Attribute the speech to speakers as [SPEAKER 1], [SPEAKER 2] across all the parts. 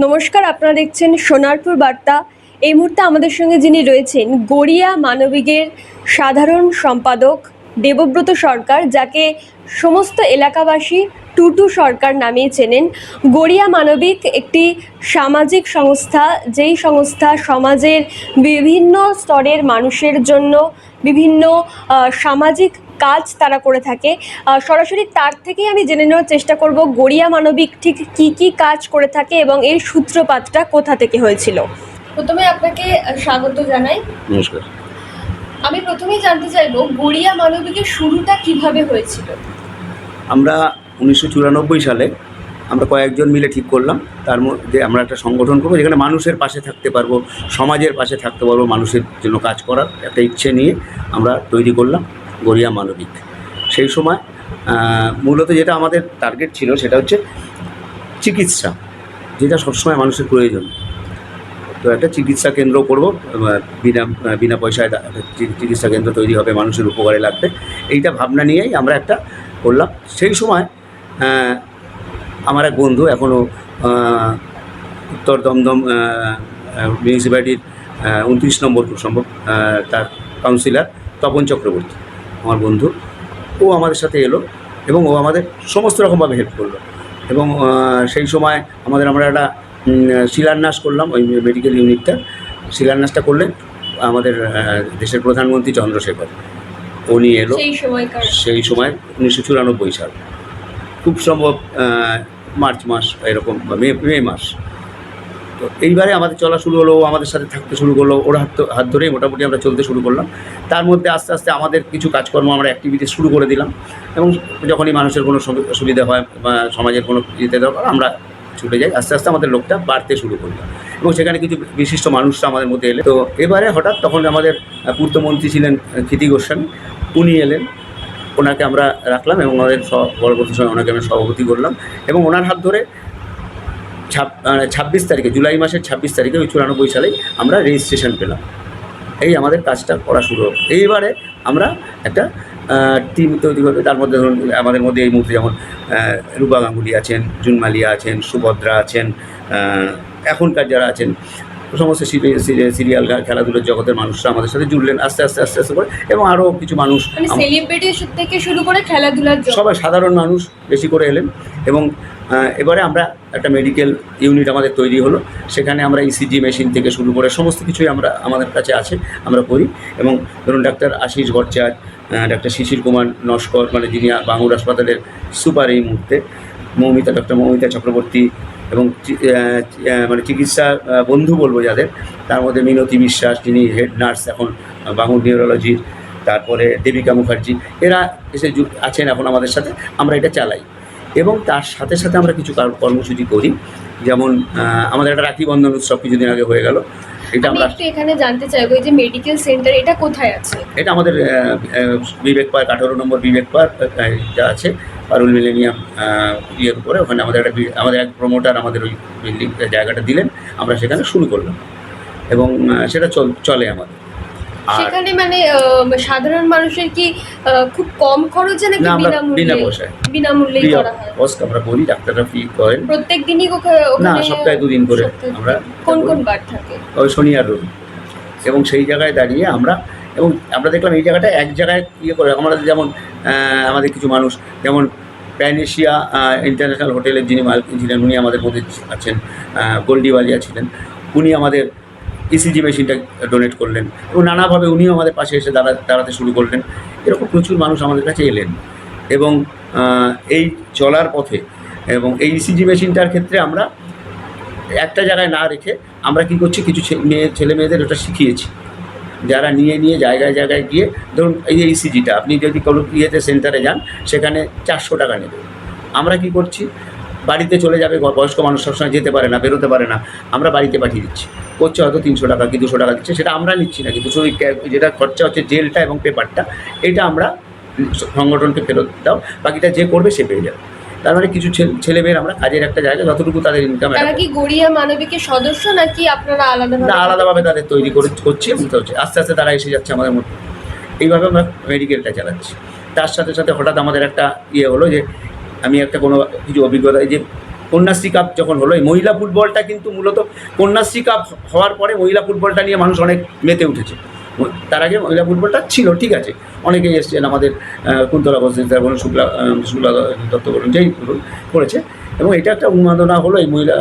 [SPEAKER 1] নমস্কার, আপনারা দেখছেন সোনারপুর বার্তা। এই মুহূর্তে আমাদের সঙ্গে যিনি রয়েছেন গড়িয়া মানবিকের সাধারণ সম্পাদক দেবব্রত সরকার, যাকে সমস্ত এলাকাবাসী টুটু সরকার নামেই চেনেন। গড়িয়া মানবিক একটি সামাজিক সংস্থা, যেই সংস্থা সমাজের বিভিন্ন স্তরের মানুষের জন্য বিভিন্ন সামাজিক কাজ তারা করে থাকে। সরাসরি তার থেকেই আমি জেনে নেওয়ার চেষ্টা করব গড়িয়া মানবিক ঠিক কী কী কাজ করে থাকে এবং এর সূত্রপাতটা কোথা থেকে হয়েছিল। প্রথমে আপনাকে স্বাগত জানাই।
[SPEAKER 2] নমস্কার।
[SPEAKER 1] আমি প্রথমেই জানতে চাইবো গড়িয়া মানবিকের শুরুটা কিভাবে হয়েছিল।
[SPEAKER 2] আমরা 1994 সালে আমরা কয়েকজন মিলে ঠিক করলাম, তার মধ্যে আমরা একটা সংগঠন করবো যেখানে মানুষের পাশে থাকতে পারবো, সমাজের পাশে থাকতে পারবো, মানুষের জন্য কাজ করার একটা ইচ্ছে নিয়ে আমরা তৈরি করলাম গড়িয়া মানবিক। সেই সময় মূলত যেটা আমাদের টার্গেট ছিল সেটা হচ্ছে চিকিৎসা, যেটা সবসময় মানুষের প্রয়োজন। তো একটা চিকিৎসা কেন্দ্র করবো, বিনা পয়সায় চিকিৎসা কেন্দ্র তৈরি হবে, মানুষের উপকারে লাগবে, এইটা ভাবনা নিয়েই আমরা একটা করলাম। সেই সময় আমার এক বন্ধু, এখনও উত্তর দমদম মিউনিসিপ্যালিটির 29 নম্বর খুব সম্ভব, তার কাউন্সিলর তপন চক্রবর্তী আমার বন্ধু, ও আমাদের সাথে এলো এবং ও আমাদের সমস্ত রকমভাবে হেল্প করলো। এবং সেই সময় আমরা একটা শিলান্যাস করলাম, ওই মেডিকেল ইউনিটটা শিলান্যাসটা করলেন আমাদের দেশের প্রধানমন্ত্রী চন্দ্রশেখর, উনি এলো সেই সময় 1994 সাল, খুব সম্ভব মার্চ মাস এরকম, মে মাস। তো এইবারে আমাদের চলা শুরু হলো, আমাদের সাথে থাকতে শুরু করলো, ওর হাত ধরেই মোটামুটি আমরা চলতে শুরু করলাম। তার মধ্যে আস্তে আস্তে আমাদের কিছু কাজকর্ম, আমরা অ্যাক্টিভিটি শুরু করে দিলাম, এবং যখনই মানুষের কোনো সুবিধা হয় বা সমাজের কোনো ইয়েতে দরকার আমরা ছুটে যাই। আস্তে আস্তে আমাদের লোকটা বাড়তে শুরু করলো এবং সেখানে কিছু বিশিষ্ট মানুষরা আমাদের মধ্যে এলেন। তো এবারে হঠাৎ তখন আমাদের পূর্তমন্ত্রী ছিলেন ক্ষিতি গোস্বামী, উনি এলেন, ওনাকে আমরা রাখলাম এবং ওনাদের পরবর্তী সময় ওনাকে আমরা সভাপতি করলাম। এবং ওনার হাত ধরে 26 তারিখে, জুলাই মাসের 26 তারিখে, ওই 94 সালেই আমরা রেজিস্ট্রেশন পেলাম। এই আমাদের কাজটা করা শুরু হলো। এইবারে আমরা একটা টিম তৈরি করবে, তার মধ্যে ধরুন আমাদের মধ্যে এই মুহূর্তে যেমন রূপা গাঙ্গুলি আছেন, জুন মালিয়া আছেন, সুভদ্রা আছেন, এখনকার যারা আছেন সমস্ত সিরিয়াল খেলাধুলার জগতের মানুষরা আমাদের সাথে জুড়লেন আস্তে আস্তে আস্তে আস্তে করে। এবং আরও কিছু মানুষ,
[SPEAKER 1] সেলিব্রিটি থেকে শুরু করে খেলাধুলার
[SPEAKER 2] সবাই সাধারণ মানুষ বেশি করে এলেন। এবং এবারে আমরা একটা মেডিকেল ইউনিট আমাদের তৈরি হলো, সেখানে আমরা ইসিজি মেশিন থেকে শুরু করে সমস্ত কিছুই আমাদের কাছে আছে, আমরা করি। এবং ধরুন ডাক্তার আশিস ভট্টাচার্য, ডাক্তার শিশির কুমার নস্কর, মানে যিনি বাঙুর হাসপাতালের সুপার এই মুহূর্তে, ডক্টর মৌমিতা চক্রবর্তী, এবং মানে চিকিৎসা বন্ধু বলবো যাদের, তার মধ্যে মিনতি বিশ্বাস যিনি হেড নার্স এখন বাঙুর নিউরোলজির, তারপরে দেবিকা মুখার্জি, এরা এসে আছেন এখন আমাদের সাথে। আমরা এটা চালাই এবং তার সাথে সাথে আমরা কিছু কর্মসূচি করি, যেমন আমাদের একটা রাখি বন্ধন উৎসব কিছুদিন আগে হয়ে গেল। এটা আমরা
[SPEAKER 1] এখানে জানতে চাইবো, এই যে মেডিকেল সেন্টার, এটা কোথায় আছে?
[SPEAKER 2] এটা আমাদের বিবেক পার্ক, 18 নম্বর বিবেক পার্ক যা আছে পারুল মিলেনিয়াম ইয়ের উপরে, ওখানে আমাদের এক প্রমোটার আমাদের ওই বিল্ডিং জায়গাটা দিলেন, আমরা সেখানে শুরু করলাম এবং সেটা চলে আমাদের।
[SPEAKER 1] সেখানে মানে সাধারণ মানুষের কি খুব কম খরচে নাকি বিনামূল্যে করা হয়?
[SPEAKER 2] আমরা বলি, ডাক্তাররা ফি করেন
[SPEAKER 1] প্রত্যেক দিনই
[SPEAKER 2] না, সপ্তাহে 2 দিন করে। আমরা
[SPEAKER 1] কোন বার থাকে?
[SPEAKER 2] ওই শনি আর রবি। এবং সেই জায়গায় দাঁড়িয়ে আমরা দেখলাম এই জায়গাটা এক জায়গায় ইয়ে করে, আমরা যেমন আমাদের কিছু মানুষ, যেমন প্যানেশিয়া ইন্টারন্যাশনাল হোটেলের যিনি মালিক ছিলেন, উনি আমাদের মধ্যে আছেন, গোল্ডিওয়ালিয়া ছিলেন, উনি আমাদের ইসিজি মেশিনটা ডোনেট করলেন এবং নানাভাবে উনিও আমাদের পাশে এসে দাঁড়াতে শুরু করলেন। এরকম প্রচুর মানুষ আমাদের কাছে এলেন। এবং এই চলার পথে এবং এই ইসিজি মেশিনটার ক্ষেত্রে আমরা একটা জায়গায় না রেখে আমরা কী করছি, কিছু ছেলে মেয়েদের ওটা শিখিয়েছি, যারা নিয়ে জায়গায় জায়গায় গিয়ে, ধরুন এই ইসিজিটা আপনি যদি কোনো সেন্টারে যান, সেখানে 400 টাকা নেবে। আমরা কি করছি, বাড়িতে চলে যাবে, বয়স্ক মানুষ সবসময় যেতে পারে না, বেরোতে পারে না, আমরা বাড়িতে পাঠিয়ে দিচ্ছি, করছে হয়তো 300 টাকা কি 200 টাকা দিচ্ছে, সেটা আমরা নিচ্ছি না, কিন্তু শুধু যেটা খরচা হচ্ছে জেলটা এবং পেপারটা, এটা আমরা সংগঠনকে ফেরত দাও, বাকিটা যে করবে সে পেয়ে যাবে। তার মানে কিছু ছেলেমেয়ের আমরা কাজের একটা জায়গা, যতটুকু তাদের ইনকাম।
[SPEAKER 1] তারা কি গড়িয়া মানবিকের সদস্য নাকি আপনারা
[SPEAKER 2] আলাদাভাবে তাদের তৈরি করছি এবং আস্তে আস্তে তারা এসে যাচ্ছে আমাদের মধ্যে। এইভাবে আমরা মেডিকেলটা চালাচ্ছি। তার সাথে সাথে হঠাৎ আমাদের একটা ইয়ে হলো যে, আমি একটা কোনো কিছু অভিজ্ঞতা, এই যে কন্যাশ্রী কাপ যখন হলো, এই মহিলা ফুটবলটা কিন্তু মূলত কন্যাশ্রী কাপ হওয়ার পরে মহিলা ফুটবলটা নিয়ে মানুষ অনেক মেতে উঠেছে। তার আগে মহিলা ফুটবলটা ছিল, ঠিক আছে, অনেকেই এসছেন, আমাদের কুন্তলা ঘোষ বলুন, শুক্লা দত্ত বলুন, যেই বলুন করেছে, এবং এটা একটা উন্মাদনা হলো এই মহিলা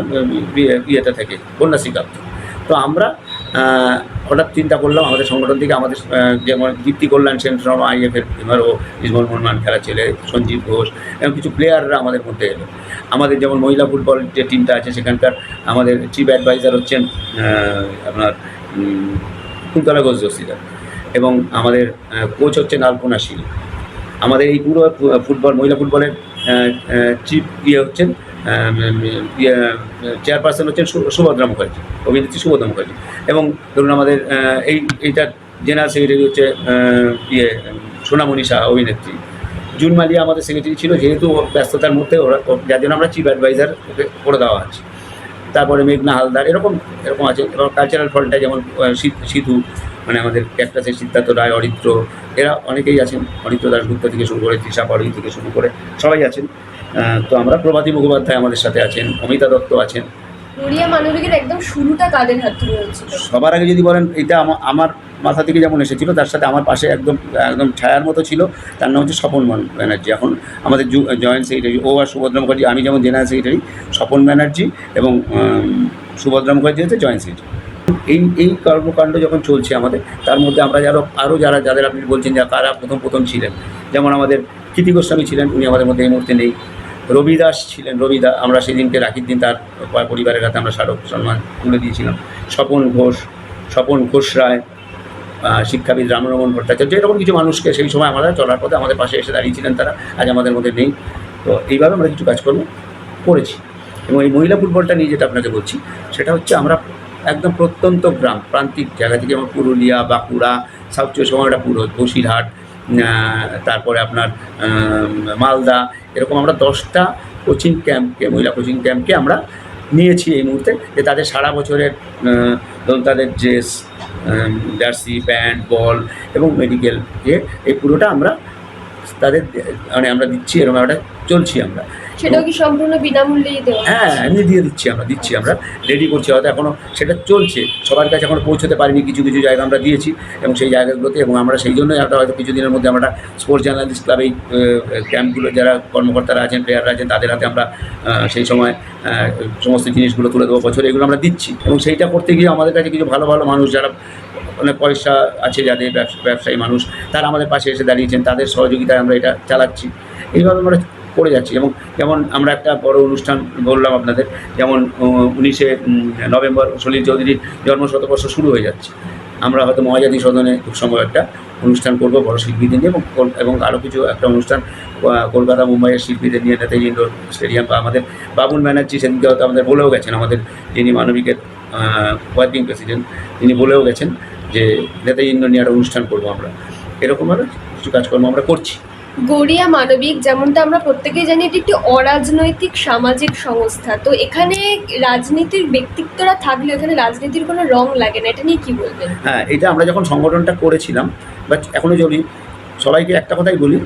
[SPEAKER 2] ইয়েটা থেকে, কন্যাশ্রী কাপ। তো আমরা হঠাৎ চিন্তা করলাম আমাদের সংগঠন থেকে, আমাদের যেমন দীপ্তি কল্যাণ সেন শর্মা IF-এর এবারও ইসমল মোহনমান খেলা ছেলে, সঞ্জীব ঘোষ, এবং কিছু প্লেয়াররা আমাদের মধ্যে এলো। আমাদের যেমন মহিলা ফুটবল যে টিমটা আছে সেখানকার আমাদের চিফ অ্যাডভাইজার হচ্ছেন আপনার কুন্তলা ঘোষ জোশীদার, এবং আমাদের কোচ হচ্ছেন আলপনা শীল। আমাদের এই পুরো ফুটবল মহিলা ফুটবলের চিফ হচ্ছেন চেয়ারপারসন হচ্ছেন সুভদ্রা মুখার্জি, অভিনেত্রী সুভদ্রা মুখার্জি, এবং ধরুন আমাদের এইটার জেনারেল সেক্রেটারি হচ্ছে সোনামণি শাহ, অভিনেত্রী। জুন মালিয়া আমাদের সেক্রেটারি ছিল, যেহেতু ব্যস্ততার মধ্যে ওরা, যার জন্য আমরা চিফ অ্যাডভাইজার ওকে করে দেওয়া আছে। তারপরে মেঘনা হালদার, এরকম আছে। এবং কালচারাল ফ্রন্টটা যেমন সিধু, মানে আমাদের ক্যাকটাসের সিদ্ধার্থ রায়, অরিত্র, এরা অনেকেই আছেন, অরিত্র দাশগুপ্ত থেকে শুরু করে তৃষা পাড়ুই থেকে শুরু করে সবাই আছেন। তো আমরা প্রভাতী মুখোপাধ্যায় আমাদের সাথে আছেন, অমিতা দত্ত আছেন।
[SPEAKER 1] গড়িয়া মানবিকের একদম শুরুটা কাদের হাত ধরে হয়েছিল?
[SPEAKER 2] সবার আগে যদি বলেন, এটা আমার মাথা থেকে যেমন এসেছিল, তার সাথে আমার পাশে একদম একদম ছায়ার মতো ছিল, তার নাম হচ্ছে স্বপন ব্যানার্জি। এখন আমাদের জয়েন্ট সেক্রেটারি ও, আর সুভদ্রা মুখার্জি, আমি যেমন জেনারেল সেক্রেটারি, স্বপন ব্যানার্জি এবং সুভদ্রা মুখার্জি হচ্ছে জয়েন্ট সেক্রেটারি। এই কর্মকাণ্ড যখন চলছে আমাদের, তার মধ্যে আমরা আরও যাদের আপনি বলছেন যে কারা প্রথম ছিলেন, যেমন আমাদের কীর্তি গোস্বামী ছিলেন, উনি আমাদের মধ্যে এই মুহূর্তে নেই। রবি দাস ছিলেন, আমরা সেদিনকে রাখির দিন তার পরিবারের হাতে আমরা স্মারক সম্মান তুলে দিয়েছিলাম। স্বপন ঘোষ রায়, শিক্ষাবিদ রামরমন ভট্টাচার্য, এরকম কিছু মানুষকে সেই সময় আমরা চলার পথে আমাদের পাশে এসে দাঁড়িয়েছিলেন, তারা আজ আমাদের মধ্যে নেই। তো এইভাবে আমরা কিছু কাজকর্ম করেছি। এবং এই মহিলা ফুটবলটা নিয়ে যেটা আপনাকে বলছি, সেটা হচ্ছে আমরা একদম প্রত্যন্ত গ্রাম প্রান্তিক জায়গা থেকে, যেমন পুরুলিয়া, বাঁকুড়া, সাউথ চব্বিশ পরগনাটা পুরো, বসিরহাট, তারপরে আপনার মালদা, এরকম আমরা 10টা কোচিং ক্যাম্পকে, মহিলা কোচিং ক্যাম্পকে আমরা নিয়েছি এই মুহূর্তে, যে তাদের সারা বছরের ধরুন তাদের ড্রেস, জার্সি, প্যান্ট, বল এবং মেডিকেল এই পুরোটা আমরা তাদের মানে আমরা দিচ্ছি, এরকম একটা চলছি আমরা।
[SPEAKER 1] সেটাও কি সম্পূর্ণ বিনামূল্যেই দেওয়া?
[SPEAKER 2] হ্যাঁ, এমনি দিচ্ছি আমরা রেডি করছি, হয়তো এখনও সেটা চলছে, সবার কাছে এখনও পৌঁছতে পারিনি, কিছু জায়গা আমরা দিয়েছি এবং সেই জায়গাগুলোতে, এবং আমরা সেই জন্যই একটা হয়তো কিছুদিনের মধ্যে আমরা স্পোর্টস জার্নালিস্ট ক্লাব এই ক্যাম্পগুলো যারা কর্মকর্তারা আছেন, প্লেয়াররা আছেন, তাদের হাতে আমরা সেই সময় সমস্ত জিনিসগুলো তুলে দেবো বছরে, এগুলো আমরা দিচ্ছি। এবং সেইটা করতে গিয়ে আমাদের কাছে কিছু ভালো মানুষ, যারা অনেক পয়সা আছে, যাদের ব্যবসায়ী মানুষ, তারা আমাদের পাশে এসে দাঁড়িয়েছেন, তাদের সহযোগিতায় আমরা এটা চালাচ্ছি। এইভাবে আমরা করে যাচ্ছি। এবং যেমন আমরা একটা বড় অনুষ্ঠান বললাম আপনাদের, যেমন 19শে নভেম্বর সলিল চৌধুরীর জন্মশতবর্ষ শুরু হয়ে যাচ্ছে, আমরা হয়তো মহাজাতি সদনে খুব সম্ভব একটা অনুষ্ঠান করবো বড় শিল্পীদের নিয়ে, এবং আরও কিছু একটা অনুষ্ঠান কলকাতা, মুম্বাইয়ের শিল্পীদের নিয়ে, নেতাজি ইন্ডোর স্টেডিয়াম, বা আমাদের বাবুল ব্যানার্জি সেদিনকে হয়তো আমাদের বলেও গেছেন, আমাদের যিনি মানবিকের ওয়ার্কিং প্রেসিডেন্ট, তিনি বলেও গেছেন যে নেতাজি ইন্ডোর নিয়ে একটা অনুষ্ঠান করবো আমরা। এরকমভাবে কিছু কাজকর্ম আমরা করছি।
[SPEAKER 1] গড়িয়া মানবিক, যেমনটা আমরা প্রত্যেকেই জানি, এটি একটি অরাজনৈতিক সামাজিক সংস্থা। তো এখানে রাজনীতির ব্যক্তিত্বরা থাকলে এখানে রাজনীতির কোনো রং লাগে না, এটা নিয়ে কী বলবেন?
[SPEAKER 2] হ্যাঁ, এটা আমরা যখন সংগঠনটা করেছিলাম, বা এখনও যদি সবাইকে একটা কথাই বলি,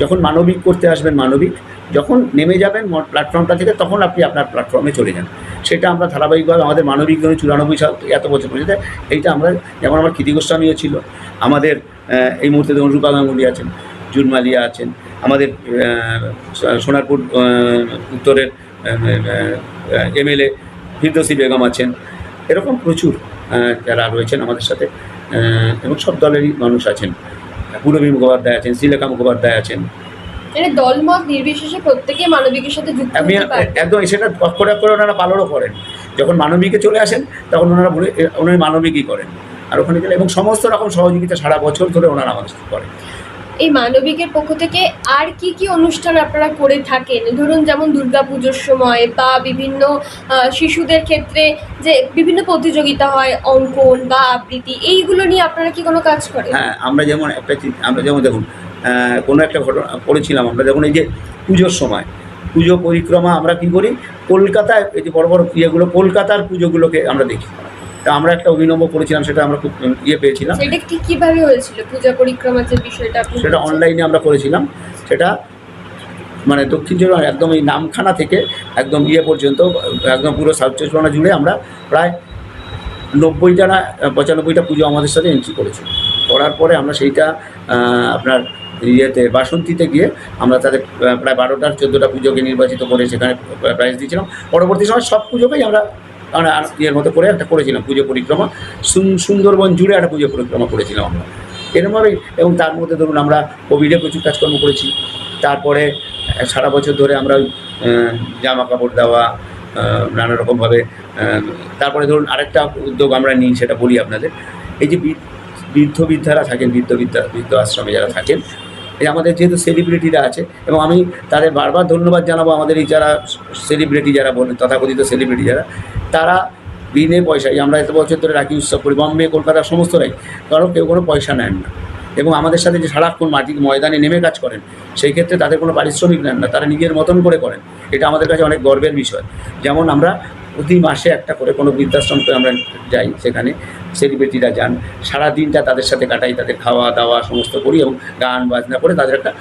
[SPEAKER 2] যখন মানবিক করতে আসবেন, মানবিক যখন নেমে যাবেন প্ল্যাটফর্মটা থেকে, তখন আপনি আপনার প্ল্যাটফর্মে চলে যান। সেটা আমরা ধারাবাহিকভাবে আমাদের মানবিক ধরুন 94 সাল এত বছর পর্যন্ত এইটা আমরা, যেমন আমার কীর্তি গোস্বামীও ছিল, আমাদের এই মুহূর্তে ধরুন রূপা গাঙ্গুলি আছেন, জুন মালিয়া আছেন, আমাদের সোনারপুর উত্তরের MLA ফিরদৌসী বেগম আছেন, এরকম প্রচুর যারা রয়েছেন আমাদের সাথে, এবং সব দলেরই মানুষ আছেন, পূরবী মুখোপাধ্যায় আছেন, শ্রীলেখা মুখোপাধ্যায় আছেন।
[SPEAKER 1] মানে দলমত নির্বিশেষে প্রত্যেকে মানবিকের সাথে যুক্ত
[SPEAKER 2] আমি একদম সেটা অক্ষরে ওনারা পালনও করেন। যখন মানবিকে চলে আসেন, তখন ওনারা মানবিকই করেন, আর ওখানে গেলে, এবং সমস্ত রকম সহযোগিতা সারা বছর ধরে ওনারা আমাদের করেন।
[SPEAKER 1] এই মানবিকের পক্ষ থেকে আর কি অনুষ্ঠান আপনারা করে থাকেন? ধরুন যেমন দুর্গাপুজোর সময়, বা বিভিন্ন শিশুদের ক্ষেত্রে যে বিভিন্ন প্রতিযোগিতা হয়, অঙ্কন বা আবৃত্তি, এইগুলো নিয়ে আপনারা কি কোনো কাজ করেন?
[SPEAKER 2] হ্যাঁ, আমরা যেমন দেখুন, কোনো একটা ঘটনা করেছিলাম আমরা, যখন এই যে পুজোর সময়, পুজো পরিক্রমা আমরা কী করি, কলকাতায় এই যে বড় ইয়েগুলো, কলকাতার পুজোগুলোকে আমরা দেখি। তা আমরা একটা অভিনব করেছিলাম, সেটা আমরা খুব পেয়েছিলাম।
[SPEAKER 1] সেটা কীভাবে হয়েছিল পূজা পরিক্রমার যে বিষয়টা?
[SPEAKER 2] সেটা অনলাইনে আমরা করেছিলাম। সেটা মানে দক্ষিণ চব্বিশ পরগনা একদম এই নামখানা থেকে একদম ইয়ে পর্যন্ত একদম পুরো সাউথ চব্বিশ পরগনা জুড়ে আমরা প্রায় 90টা না 95টা পুজো আমাদের সাথে এন্ট্রি করেছিল। করার পরে আমরা সেইটা আপনার ইয়েতে বাসন্তীতে গিয়ে আমরা তাদের প্রায় 12টা 14টা পুজোকে নির্বাচিত করে সেখানে প্রাইজ দিয়েছিলাম। পরবর্তী সময় সব পুজোকেই আমরা ইয়ের মতো করে একটা করেছিলাম পুজো পরিক্রমা, সুন্দরবন জুড়ে একটা পুজো পরিক্রমা করেছিলাম আমরা এরমভাবেই। এবং তার মধ্যে ধরুন আমরা কোভিডে প্রচুর কাজকর্ম করেছি। তারপরে সারা বছর ধরে আমরা জামা কাপড় দেওয়া নানা রকমভাবে। তারপরে ধরুন আরেকটা উদ্যোগ আমরা নিই, সেটা বলি আপনাদের। এই যে বৃদ্ধরা থাকেন, বৃদ্ধ আশ্রমে যারা থাকেন, এই আমাদের যেহেতু সেলিব্রিটিরা আছে, এবং আমি তাদের বারবার ধন্যবাদ জানাবো, আমাদের এই যারা সেলিব্রিটি যারা বলেন তথাকথিত সেলিব্রিটি যারা, তারা বিনে পয়সায় আমরা এত বছর ধরে রাখি উৎসব করি, বম্বে কলকাতা সমস্তটাই, কারণ কেউ কোনো পয়সা নেন না। এবং আমাদের সাথে যে সারাক্ষণ ময়দানে নেমে কাজ করেন, সেই ক্ষেত্রে তাদের কোনো পারিশ্রমিক নেন না, তারা নিজের মতন করে করেন। এটা আমাদের কাছে অনেক গর্বের বিষয়। যেমন আমরা প্রতি মাসে একটা করে কোনো বৃদ্ধাশ্রমকে আমরা যাই, সেখানে সেলিব্রিটিরা যান, সারা দিনটা তাদের সাথে কাটাই, তাদের খাওয়া দাওয়া সমস্ত করি এবং গান বাজনা করে তাদের একটা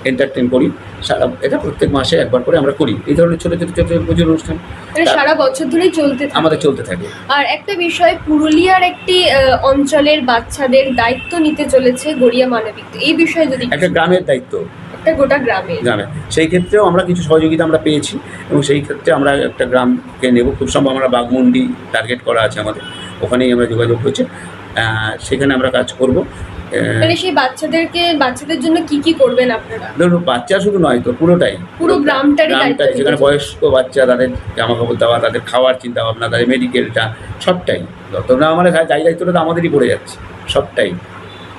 [SPEAKER 2] এন্টারটেন করি। এটা প্রত্যেক মাসে একবার করে আমরা করি এই ধরনের ছোটো পুজোর অনুষ্ঠান।
[SPEAKER 1] সারা বছর ধরেই আমাদের
[SPEAKER 2] চলতে থাকে।
[SPEAKER 1] আর একটা বিষয়, পুরুলিয়ার একটি অঞ্চলের বাচ্চাদের দায়িত্ব নিতে চলেছে গড়িয়া মানবিক, এই বিষয়ে যদি
[SPEAKER 2] একটা গ্রামের দায়িত্ব,
[SPEAKER 1] একটা গোটা গ্রামে,
[SPEAKER 2] সেই ক্ষেত্রেও আমরা কিছু সহযোগিতা আমরা পেয়েছি, এবং সেই ক্ষেত্রে আমরা একটা গ্রামকে নেব। খুব সম্ভব আমরা বাঘমুন্ডি টার্গেট করা আছে আমাদের, ওখানেই আমরা যোগাযোগ হয়েছে, সেখানে আমরা কাজ করব।
[SPEAKER 1] মানে সেই বাচ্চাদের জন্য কি করবেন আপনারা?
[SPEAKER 2] ধরুন বাচ্চা শুধু নয় তো, পুরো গ্রামটাই, যেখানে বয়স্ক বাচ্চা, তাদের জামা কাপড় দেওয়া, তাদের খাওয়ার চিন্তা ভাবনা, তাদের মেডিকেলটা, সবটাই যতটা আমাদের দায়িত্বটা তো আমাদেরই পড়ে যাচ্ছে, সবটাই।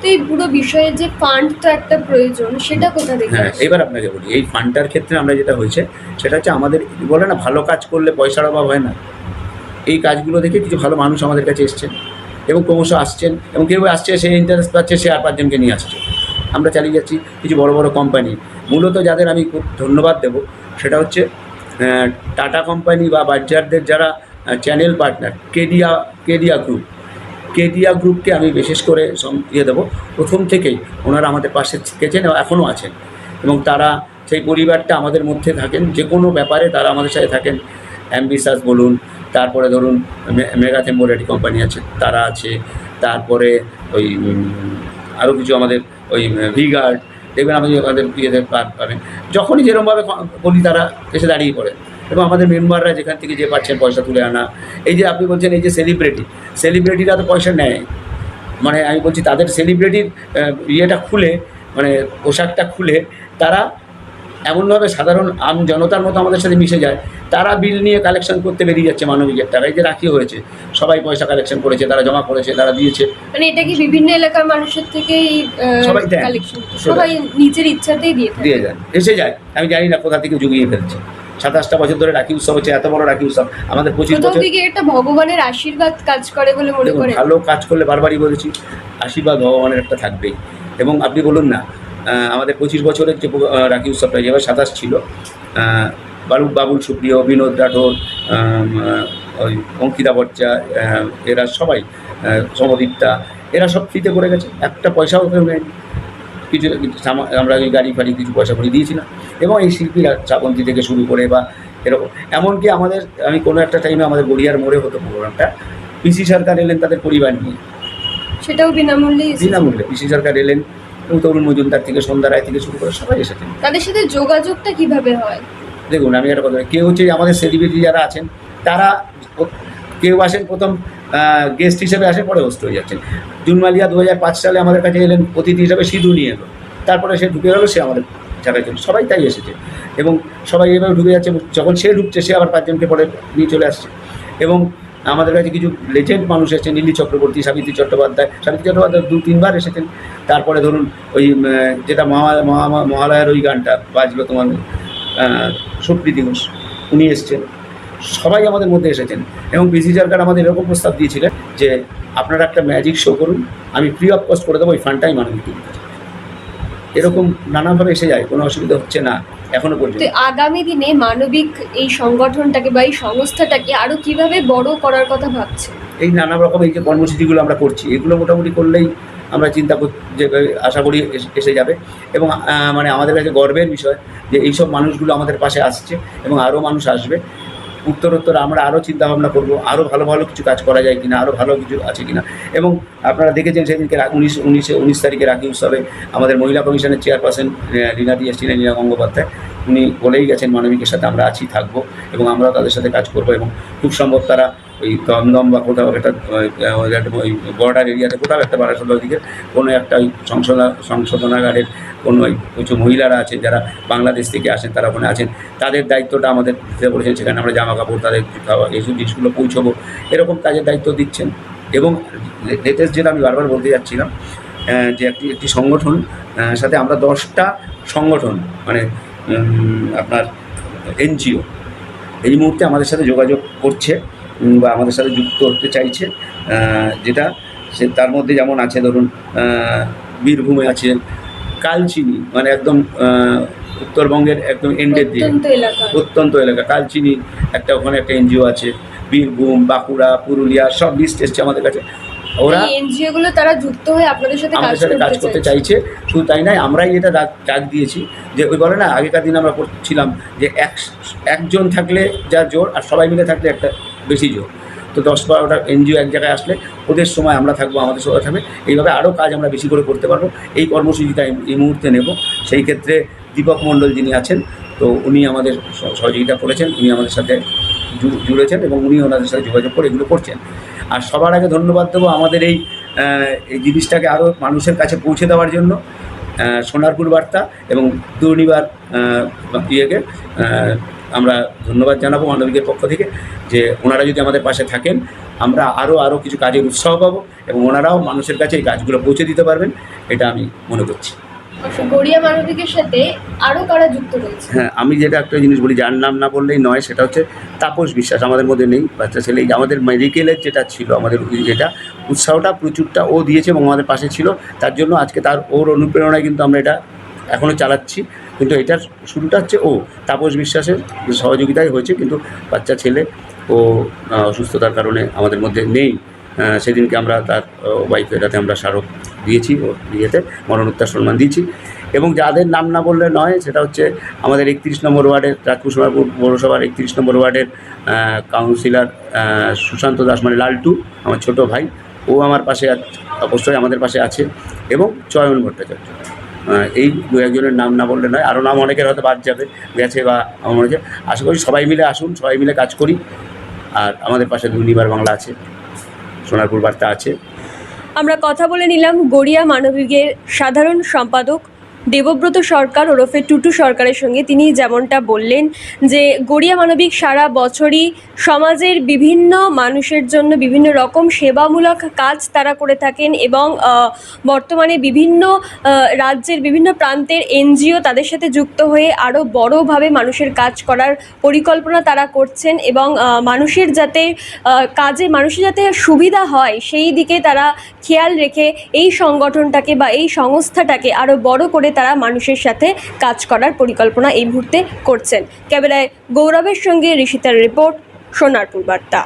[SPEAKER 1] তো এই পুরো বিষয়ে যে ফান্ড তো একটা প্রয়োজন, সেটা কোথা থেকে?
[SPEAKER 2] হ্যাঁ, এবার আপনাকে বলি, এই ফান্ডটার ক্ষেত্রে আমরা যেটা হয়েছে সেটা হচ্ছে, আমাদের বলে না ভালো কাজ করলে পয়সার অভাব হয় না, এই কাজগুলো দেখে কিছু ভালো মানুষ আমাদের কাছে এসছেন এবং ক্রমশ আসছেন, এবং কেউ আসছে সে ইন্টারেস্ট পাচ্ছে, সে আর 5 জনকে নিয়ে আসছে, আমরা চালিয়ে যাচ্ছি। কিছু বড় বড় কোম্পানি, মূলত যাদের আমি খুব ধন্যবাদ দেবো, সেটা হচ্ছে টাটা কোম্পানি বা বাজারদের যারা চ্যানেল পার্টনার, কেডিয়া গ্রুপকে আমি বিশেষ করে দেবো। প্রথম থেকেই ওনারা আমাদের পাশে থেকেছেন এবং এখনও আছেন, এবং তারা সেই পরিবারটা আমাদের মধ্যে থাকেন, যে কোনো ব্যাপারে তারা আমাদের সাথে থাকেন। অ্যাম্বিশাস বলুন, তারপরে ধরুন মেগা টেম্পোরারি কোম্পানি আছে, তারা আছে, তারপরে ওই আরও কিছু আমাদের ওই ভিগার্ড, দেখবেন আমাদের ইয়েদের পাবেন, যখনই যেরকমভাবে বলি তারা এসে দাঁড়িয়ে পড়ে, এবং আমাদের মেম্বাররা যেখান থেকে যে পাচ্ছেন পয়সা তুলে আনা। এই যে আপনি বলছেন এই যে সেলিব্রিটিরা তো পয়সা নেয়, মানে আমি বলছি তাদের সেলিব্রিটির ইয়েটা খুলে, মানে পোশাকটা খুলে তারা এমনভাবে সাধারণ জনতার মতো আমাদের সাথে মিশে যায়, তারা বিল নিয়ে কালেকশন করতে বেরিয়ে যাচ্ছে মানবিকের টাকা। এই যে রাখি হয়েছে, সবাই পয়সা কালেকশন করেছে, তারা জমা করেছে, তারা দিয়েছে।
[SPEAKER 1] মানে এটা কি বিভিন্ন এলাকার মানুষের থেকেই
[SPEAKER 2] সবাই দেয়,
[SPEAKER 1] সবাই নিজের ইচ্ছাতেই দিয়ে
[SPEAKER 2] যান, এসে যায়। আমি জানি না কোথা থেকে জুগিয়ে ফেলছে। 27টা বছর ধরে রাখি উৎসব হচ্ছে, এত বড় রাখি উৎসব আমাদের 25 বছর
[SPEAKER 1] থেকে একটা ভগবানের আশীর্বাদ কাজ করে বলে মনে করেন?
[SPEAKER 2] ভালো কাজ করলে, বারবারই বলেছি, আশীর্বাদ ভগবানের একটা থাকবেই। এবং আপনি বলুন না, আমাদের 25 বছরের যে রাখি উৎসবটা, যেভাবে 27 ছিল, বাবুল সুপ্রিয়, বিনোদ রাঠোর, ওই অঙ্কিতা ভট্টা, এরা সবাই, সমদীপ্তা, এরা সব ফ্রিতে করে গেছে, একটা পয়সাও কেউ নেয়নি। কিছু আমরা ওই গাড়ি ফাড়ি কিছু পয়সা করে দিয়েছিলাম, এবং এই শিল্পীরা শ্রাবন্তী থেকে শুরু করে বা এরকম, এমনকি আমাদের, আমি কোনো একটা টাইমে আমাদের গড়িয়ার মোড়ে হতো প্রোগ্রামটা, পিসি সরকার এলেন তাদের পরিবার নিয়ে,
[SPEAKER 1] সেটাও বিনামূল্যে।
[SPEAKER 2] পিসি সরকার এলেন, এবং তরুণ মজুমদার থেকে সন্ধ্যা রায় থেকে শুরু করে সবাই এসেছেন।
[SPEAKER 1] তাদের সাথে যোগাযোগটা কিভাবে হয়?
[SPEAKER 2] দেখুন, আমি একটা কথা, কেউ হচ্ছে আমাদের সেলিব্রিটি যারা আছেন, তারা কেউ আসেন প্রথম গেস্ট হিসেবে আসেন, পরে হোস্ট হয়ে যাচ্ছেন। জুন মালিয়া 2005 সালে আমাদের কাছে এলেন অতিথি হিসাবে, সিধু নিয়ে এলো, তারপরে সে ঢুকে গেলো, সে আমাদের জায়গায় চলে, সবাই তাই এসেছে, এবং সবাই এভাবে ঢুকে যাচ্ছে। যখন সে ঢুকছে, সে আবার 5 জনকে পরে নিয়ে চলে আসছে। এবং আমাদের কাছে কিছু লেজেন্ড মানুষ এসেছেন, নীলি চক্রবর্তী, সাবিত্রী চট্টোপাধ্যায় 2-3 বার এসেছেন। তারপরে ধরুন ওই যেটা মহালয়ার ওই গানটা বাজলো তোমার, সুপ্রীতি ঘোষ, উনি এসছেন, সবাই আমাদের মধ্যে এসেছেন। এবং পিসি সরকার আমাদের এরকম প্রস্তাব দিয়েছিলেন যে আপনারা একটা ম্যাজিক শো করুন, আমি ফ্রি অফ কস্ট করে দেবো, ওই ফান্ডটাই মানবিক। এরকম নানানভাবে এসে যায়, কোনো অসুবিধা হচ্ছে না এখনো পর্যন্ত।
[SPEAKER 1] আগামী দিনে মানবিক এই সংগঠনটাকে বা এই সংস্থাটাকে আরও কিভাবে বড় করার কথা ভাবছে?
[SPEAKER 2] এই নানা রকম এই যে কর্মসূচিগুলো আমরা করছি, এগুলো মোটামুটি করলেই আমরা চিন্তা যে আশা করি এসে যাবে। এবং মানে আমাদের কাছে গর্বের বিষয় যে এইসব মানুষগুলো আমাদের পাশে আসছে এবং আরও মানুষ আসবে। উত্তরোত্তর আমরা আরও চিন্তাভাবনা করব, আরও ভালো ভালো কিছু কাজ করা যায় কিনা, আরও ভালো কিছু আছে কিনা। এবং আপনারা দেখেছেন সেদিনকে 19 তারিখে রাখি উৎসবে আমাদের মহিলা কমিশনের চেয়ারপারসন রীনাদি এসছিলেন, রীনা গঙ্গোপাধ্যায়। উনি বলেই গেছেন মানবিকের সাথে আমরা আছি, থাকবো এবং আমরাও তাদের সাথে কাজ করব। এবং খুব সম্ভব তারা ওই দমদম বা কোথাও একটা ওই বর্ডার এরিয়াতে কোথাও একটা বারাসাতের দিকে কোনো একটা ওই সংশোধনাগারের কোনো কিছু মহিলারা আছেন যারা বাংলাদেশ থেকে আসেন, তারা ওখানে আছেন, তাদের দায়িত্বটা আমাদের দিতে বলেছেন। সেখানে আমরা জামা কাপড় তাদের খাওয়া এইসব জিনিসগুলো পৌঁছবো, এরকম কাজের দায়িত্ব দিচ্ছেন। এবং লেটেস্ট যেটা আমি বারবার বলতে যাচ্ছিলাম যে একটি সংগঠন সাথে আমরা 10টা সংগঠন মানে আপনার এনজিও এই মুহূর্তে আমাদের সাথে যোগাযোগ করছে বা আমাদের সাথে যুক্ত হতে চাইছে। যেটা তার মধ্যে যেমন আছে ধরুন বীরভূমে আছে কালচিনি, মানে একদম উত্তরবঙ্গের একদম এন্ডের দিকে প্রত্যন্ত এলাকা কালচিনি একটা, ওখানে একটা এনজিও আছে। বীরভূম, বাঁকুড়া, পুরুলিয়া সব লিস্ট এসছে আমাদের কাছে। ওরা
[SPEAKER 1] এনজিওগুলো তারা যুক্ত হয়ে আপনাদের সাথে
[SPEAKER 2] কাজ করতে চাইছে। শুধু তাই নয়, আমরাই এটা ডাক দিয়েছি যে ওই বলে না আগেকার দিন আমরা করছিলাম যে একজন থাকলে যা জোর আর সবাই মিলে থাকলে একটা বেশি জোর। তো 10-12টা এনজিও এক জায়গায় আসলে ওদের সময় আমরা থাকবো, আমাদের সময় থাকবে, এইভাবে আরও কাজ আমরা বেশি করে করতে পারবো। এই কর্মসূচিটা এই মুহূর্তে নেব। সেই ক্ষেত্রে দীপক মণ্ডল যিনি আছেন, তো উনি আমাদের সহযোগিতা করেছেন, উনি আমাদের সাথে জুড়েছেন এবং উনি ওনাদের সাথে যোগাযোগ করে এগুলো করছেন। আর সবার আগে ধন্যবাদ দেবো আমাদের এই জিনিসটাকে আরও মানুষের কাছে পৌঁছে দেওয়ার জন্য সোনারপুর বার্তা এবং দুর্নিবার ইয়েকে আমরা ধন্যবাদ জানাবো মানবিকের পক্ষ থেকে যে ওনারা যদি আমাদের পাশে থাকেন আমরা আরও কিছু কাজের উৎসাহ পাবো এবং ওনারাও মানুষের কাছে এই কাজগুলো পৌঁছে দিতে পারবেন, এটা আমি মনে করছি।
[SPEAKER 1] গড়িয়া মানবিকের সাথে আরও কারা যুক্ত রয়েছে?
[SPEAKER 2] হ্যাঁ, আমি যেটা একটা জিনিস বলি, যার নাম না বললেই নয়, সেটা হচ্ছে তাপস বিশ্বাস। আমাদের মধ্যে নেই, বাচ্চা ছেলে। আমাদের মেডিকেলের যেটা ছিল, আমাদের যেটা উৎসাহটা প্রচুরটা ও দিয়েছে এবং আমাদের পাশে ছিল। তার জন্য আজকে ওর অনুপ্রেরণায় কিন্তু আমরা এটা এখনও চালাচ্ছি। কিন্তু এটার শুরুটা হচ্ছে তাপস বিশ্বাসের সহযোগিতায় হয়েছে। কিন্তু বাচ্চা ছেলে ও অসুস্থতার কারণে আমাদের মধ্যে নেই। সেদিনকে আমরা তার ওয়াইফের হাতে আমরা স্মারক দিয়েছি, ওর বিয়েতে মরণোত্তর সম্মান দিয়েছি। এবং যাদের নাম না বললে নয়, সেটা হচ্ছে আমাদের 31 নম্বর ওয়ার্ডের রাজপুর সোনারপুর পৌরসভার 31 নম্বর ওয়ার্ডের কাউন্সিলর সুশান্ত দাস, মানে লালটু, আমার ছোটো ভাই। ও আমার পাশে অবশ্যই আমাদের পাশে আছে। এবং চয়ন ভট্টাচার্য। এই দু একজনের নাম না বললে নয়, আরও নাম অনেকের হয়তো বাদ গেছে বা আমার মনে হচ্ছে। আশা করি সবাই মিলে আসুন, সবাই মিলে কাজ করি। আর আমাদের পাশে দুর্নিবার বাংলা আছে, সোনারপুর বার্তা আছে।
[SPEAKER 1] আমরা কথা বলে নিলাম গড়িয়া মানবিকের সাধারণ সম্পাদক দেবব্রত সরকার ওরফে টুটু সরকারের সঙ্গে। তিনি যেমনটা বললেন যে গড়িয়া মানবিক সারা বছরই সমাজের বিভিন্ন মানুষের জন্য বিভিন্ন রকম সেবামূলক কাজ তারা করে থাকেন এবং বর্তমানে বিভিন্ন রাজ্যের বিভিন্ন প্রান্তের এনজিও তাদের সাথে যুক্ত হয়ে আরও বড়োভাবে মানুষের কাজ করার পরিকল্পনা তারা করছেন এবং মানুষের যাতে মানুষের যাতে সুবিধা হয় সেই দিকে তারা খেয়াল রেখে এই সংগঠনটাকে বা এই সংস্থাটাকে আরও বড় করে তারা মানুষের সাথে কাজ করার পরিকল্পনা এই মুহূর্তে করছেন। ক্যামেরায় গৌরবের সঙ্গে ঋষিতার রিপোর্ট, সোনারপুর বার্তা।